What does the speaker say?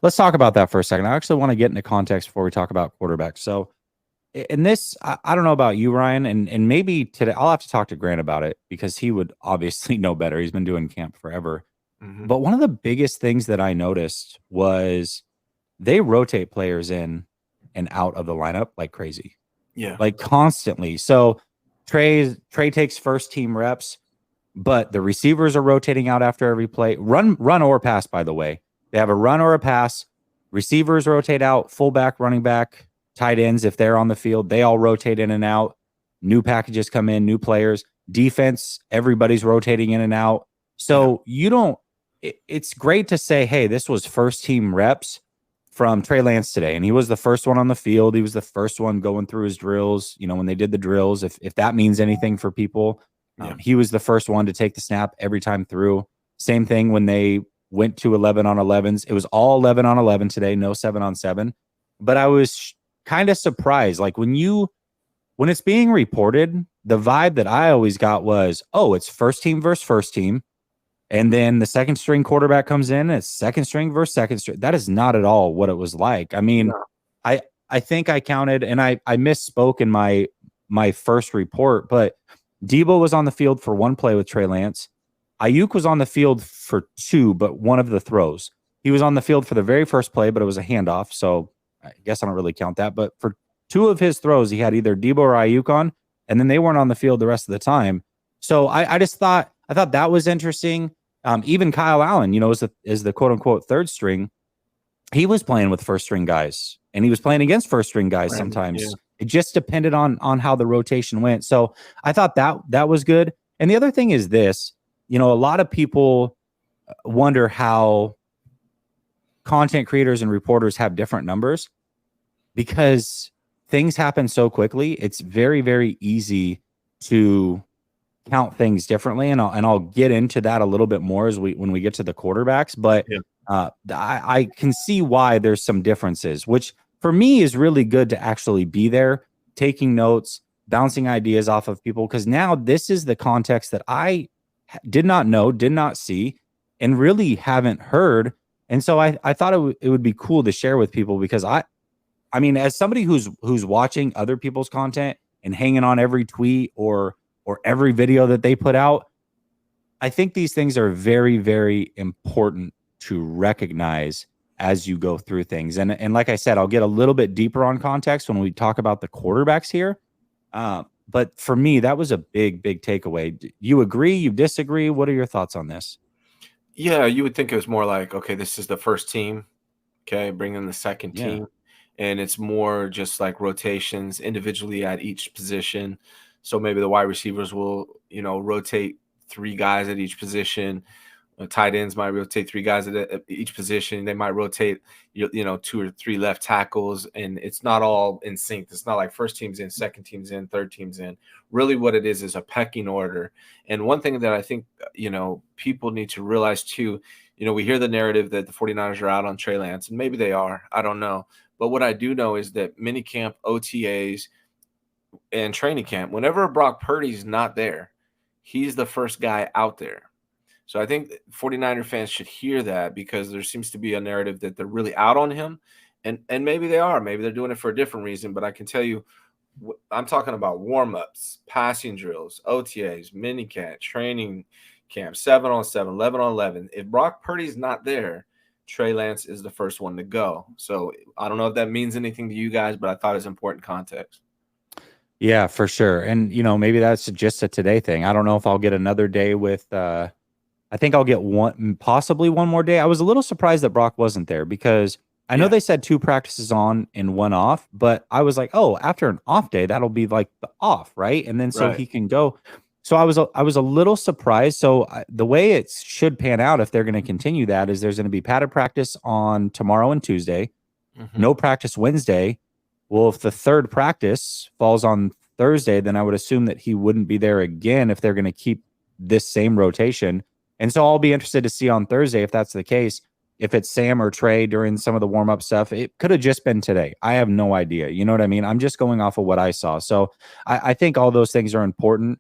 let's talk about that for a second. I actually want to get into context before we talk about quarterbacks. So in this, I don't know about you, Ryan, and maybe today I'll have to talk to Grant about it because he would obviously know better. He's been doing camp forever. Hmm. But one of the biggest things that I noticed was they rotate players in and out of the lineup like crazy, Yeah. like constantly. So Trey takes first team reps, but the receivers are rotating out after every play. Run or pass, by the way. They have a run or a pass. Receivers rotate out, fullback, running back, tight ends, if they're on the field, they all rotate in and out. New packages come in, new players. Defense, everybody's rotating in and out. Yeah. So you don't, it's great to say, hey, this was first team reps from Trey Lance today. And he was the first one on the field. He was the first one going through his drills. You know, when they did the drills, if that means anything for people, Yeah. he was the first one to take the snap every time through. Same thing when they went to 11 on 11s. It was all 11 on 11 today, no 7 on 7. But I was kind of surprised. Like when it's being reported, the vibe that I always got was, oh, it's first team versus first team. And then the second string quarterback comes in, and it's second string versus second string. That is not at all what it was like. I mean, No. I think I counted, and I misspoke in my first report, but Debo was on the field for one play with Trey Lance. Ayuk was on the field for two, but one of the throws. He was on the field for the very first play, but it was a handoff. So I guess I don't really count that. But for two of his throws, he had either Debo or Ayuk on, and then they weren't on the field the rest of the time. So I just thought that was interesting. Even Kyle Allen, you know, is the quote unquote third string. He was playing with first string guys, and he was playing against first string guys sometimes. Yeah. It just depended on how the rotation went. So I thought that was good. And the other thing is this, you know, a lot of people wonder how content creators and reporters have different numbers because things happen so quickly. It's very, very easy to count things differently. And I'll get into that a little bit more when we get to the quarterbacks, but Yeah. I can see why there's some differences, which for me is really good to actually be there, taking notes, bouncing ideas off of people. Cause now this is the context that I did not know, did not see, and really haven't heard. And so I thought it would be cool to share with people because I mean, as somebody who's watching other people's content and hanging on every tweet or every video that they put out, I think these things are very, very important to recognize as you go through things. And like I said, I'll get a little bit deeper on context when we talk about the quarterbacks here. But for me, that was a big, big takeaway. You agree? You disagree? What are your thoughts on this? Yeah, you would think it was more like, okay, this is the first team. Okay, bring in the second team. And it's more just like rotations individually at each position. So maybe the wide receivers will, rotate three guys at each position. Tight ends might rotate three guys at each position. They might rotate, two or three left tackles, and it's not all in sync. It's not like first team's in, second team's in, third team's in. Really what it is a pecking order. And one thing that I think, people need to realize too, we hear the narrative that the 49ers are out on Trey Lance, and maybe they are. I don't know. But what I do know is that minicamp, OTAs, and training camp, whenever Brock Purdy's not there, he's the first guy out there. So I think 49er fans should hear that because there seems to be a narrative that they're really out on him. And maybe they are. Maybe they're doing it for a different reason. But I can tell you, I'm talking about warm-ups, passing drills, OTAs, minicamp, training camp, 7-on-7, 11-on-11. If Brock Purdy's not there, Trey Lance is the first one to go. So I don't know if that means anything to you guys, but I thought it's important context. Yeah, for sure. And, maybe that's just a today thing. I don't know if I'll get another day with I think I'll get possibly one more day. I was a little surprised that Brock wasn't there because I know they said 2 practices on and 1 off, but I was like, oh, after an off day, that'll be like the off, right? And then so he can go. So I was a little surprised. So the way it should pan out if they're going to continue that is there's going to be padded practice on tomorrow and Tuesday, no practice Wednesday. Well, if the third practice falls on Thursday, then I would assume that he wouldn't be there again if they're going to keep this same rotation. And so I'll be interested to see on Thursday if that's the case. If it's Sam or Trey during some of the warm-up stuff, it could have just been today. I have no idea. You know what I mean? I'm just going off of what I saw. So I think all those things are important.